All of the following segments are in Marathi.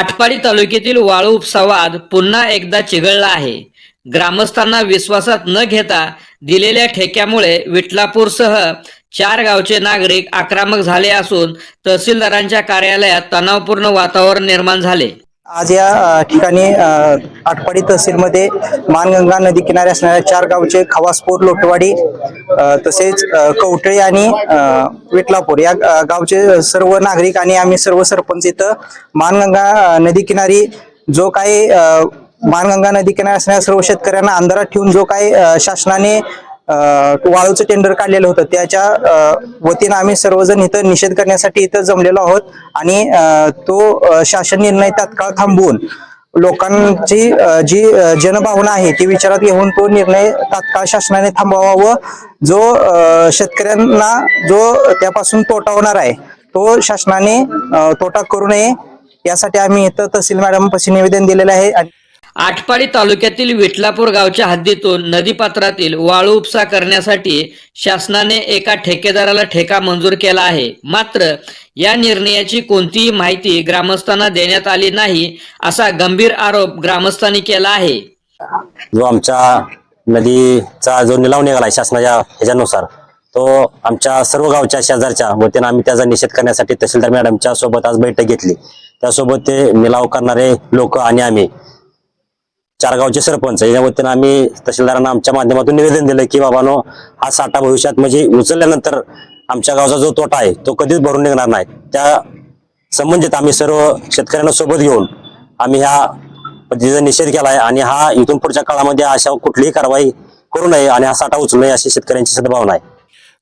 आटपाडी तालुक्यातील वाळू उपसा वाद पुन्हा एकदा चिघळला आहे. ग्रामस्थांना विश्वासात न घेता दिलेल्या ठेक्यामुळे विठलापूरसह 4 गावचे नागरिक आक्रमक झाले असून तहसीलदारांच्या कार्यालयात तणावपूर्ण वातावरण निर्माण झाले. आज या ठिकाणी आटपाडी तहसीलमध्ये मानगंगा नदी किनारी असणाऱ्या 4 गावचे खवासपूर, लोटवाडी तसेच कवटळी आणि विठलापूर या गावचे सर्व नागरिक आणि आम्ही सर्व सरपंच इथं मानगंगा नदी किनारी जो काही मानगंगा नदी किनारी असणाऱ्या सर्व शेतकऱ्यांना अंधारात ठेवून जो काही शासनाने वाळूचं टेंडर काढलेलं होतं त्याच्या वतीनं आम्ही सर्वजण इथं निषेध करण्यासाठी इथं जमलेलो आहोत आणि तो शासन निर्णय तात्काळ थांबवून लोकांची जी जनभावना आहे ती विचारात घेऊन तो निर्णय तात्काळ शासनाने थांबवावा व जो शेतकऱ्यांना जो त्यापासून तोटा होणार आहे तो शासनाने तोटा करू नये यासाठी आम्ही इथं तहसील मॅडमपाशी निवेदन दिलेलं आहे. आटपाडी तालुक्यातील विठलापूर गावच्या हद्दीतून नदीपात्रातील वाळू उपसा करण्यासाठी शासनाने एका ठेकेदाराला ठेका मंजूर केला आहे. मात्र या निर्णयाची कोणतीही माहिती ग्रामस्थांना देण्यात आली नाही असा गंभीर आरोप ग्रामस्थांनी केला आहे. जो आमच्या नदीचा जो निलाव निघाला शासनाच्या ह्याच्यानुसार तो आमच्या सर्व गावच्या शेजारच्या वतीनं आम्ही त्याचा निषेध करण्यासाठी तहसीलदार मॅडमच्या सोबत आज बैठक घेतली. त्यासोबत ते निलाव करणारे लोक आणि आम्ही 4 गावचे सरपंच या वतीनं आम्ही तहसीलदारांना आमच्या माध्यमातून निवेदन दिलं की बाबानो हा साठा भविष्यात म्हणजे उचलल्यानंतर आमच्या गावचा जो तोटा आहे तो कधीच भरून निघणार नाही. त्या संबंधित आम्ही सर्व शेतकऱ्यांना सोबत घेऊन आम्ही ह्या पद्धतीचा निषेध केला आहे आणि हा इथून पुढच्या काळामध्ये अशा कुठलीही कारवाई करू नये आणि हा साठा उचलू नये अशी शेतकऱ्यांची सद्भावना आहे.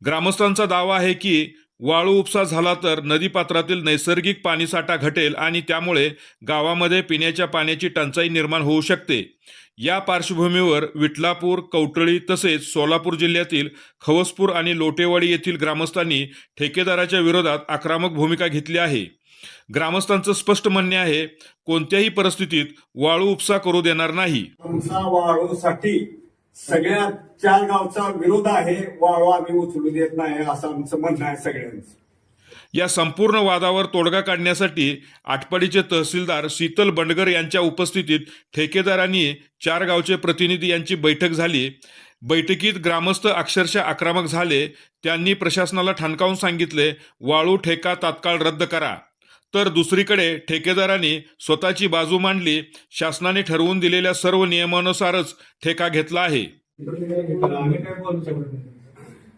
ग्रामस्थांचा दावा आहे की वाळू उपसा झाला तर नदीपात्रातील नैसर्गिक पाणीसाठा घटेल आणि त्यामुळे गावामध्ये पिण्याच्या पाण्याची टंचाई निर्माण होऊ शकते. या पार्श्वभूमीवर विठलापूर, कवटळी तसेच सोलापूर जिल्ह्यातील खवसपूर आणि लोटेवाडी येथील ग्रामस्थांनी ठेकेदाराच्या विरोधात आक्रमक भूमिका घेतली आहे. ग्रामस्थांचं स्पष्ट म्हणणे आहे, कोणत्याही परिस्थितीत वाळू उपसा करू देणार नाही. वाळूसाठी सगळ्या 4 गावचा विरोध आहे. वाळू आम्ही उचलू देत नाही असं आमचं म्हणणं आहे सगळ्यांचं. या संपूर्ण वादावर तोडगा काढण्यासाठी आटपाडीचे तहसीलदार शीतल बंडगर यांच्या उपस्थितीत ठेकेदारांनी 4 गावचे प्रतिनिधी यांची बैठक झाली. बैठकीत ग्रामस्थ अक्षरशः आक्रमक झाले. त्यांनी प्रशासनाला ठणकावून सांगितले वाळू ठेका तात्काळ रद्द करा. तर दुसरीकडे ठेकेदारांनी स्वतःची बाजू मांडली. शासनाने ठरवून दिलेल्या सर्व नियमानुसारच ठेका घेतला आहे. आम्ही काय बोलू शकत नाही.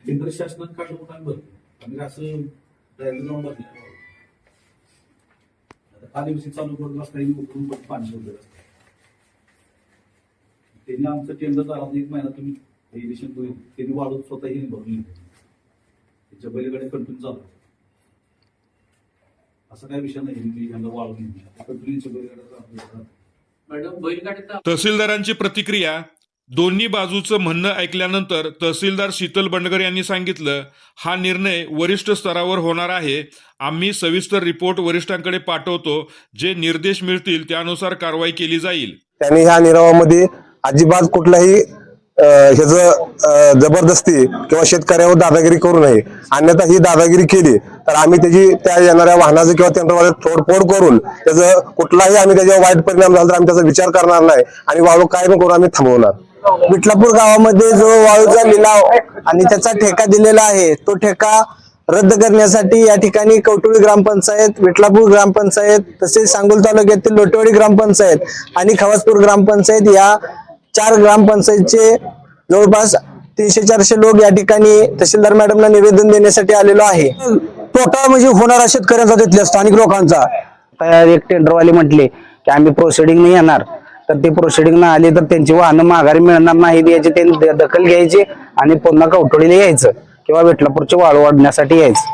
केंद्र शासनात काढून आम्ही असं आदिवासी चालू करत असताना पाणी वगैरे त्यांनी आमचं टेंडर झाला 1 महिना तुम्ही त्यांनी वाढून स्वतःही भरून त्याच्या बैलगाडी कंटिन्यू चालू असा काही विषय नाही. वाढून तहसीलदारांची प्रतिक्रिया. दोन्ही बाजूचं म्हणणं ऐकल्यानंतर तहसीलदार शीतल बंडगर यांनी सांगितलं हा निर्णय वरिष्ठ स्तरावर होणार आहे. आम्ही सविस्तर रिपोर्ट वरिष्ठांकडे पाठवतो. जे निर्देश मिळतील त्यानुसार कारवाई केली जाईल. त्यांनी ह्या निरावामध्ये अजिबात कुठलाही ह्याचं जबरदस्ती किंवा शेतकऱ्यावर दादागिरी करू नये. अन्यथा ही दादागिरी केली तर आम्ही त्याची त्या येणाऱ्या वाहनाचं किंवा टेंडरमध्ये तोडफोड करून त्याचं कुठलाही आम्ही त्याच्यावर वाईट परिणाम झाला तर आम्ही त्याचा विचार करणार नाही आणि वाळू काय न करून आम्ही थांबवणार. विठलापूर गावामध्ये जो वाळूचा लिलाव आणि त्याचा ठेका दिलेला आहे तो ठेका रद्द करण्यासाठी या ठिकाणी कवटुळी ग्रामपंचायत, विठलापूर ग्रामपंचायत तसेच सांगोल तालुक्यातील लोटेवाडी ग्रामपंचायत आणि खवासपूर ग्रामपंचायत या 4 ग्रामपंचायतचे जवळपास 300-400 लोक या ठिकाणी तहसीलदार मॅडमला निवेदन देण्यासाठी आलेलो आहे. तोटा म्हणजे होणारा शेतकऱ्यांचा तिथल्या स्थानिक लोकांचा. एक टेंडरवाले म्हटले की आम्ही प्रोसिडिंग नाही येणार तर ते प्रोसिडिंग न आले तर त्यांची वाहनं माघारी मिळणार नाही याची त्यांनी दखल घ्यायची आणि पुन्हा कवटळीला यायचं किंवा विठलापूरची वाळू वाढण्यासाठी यायचं.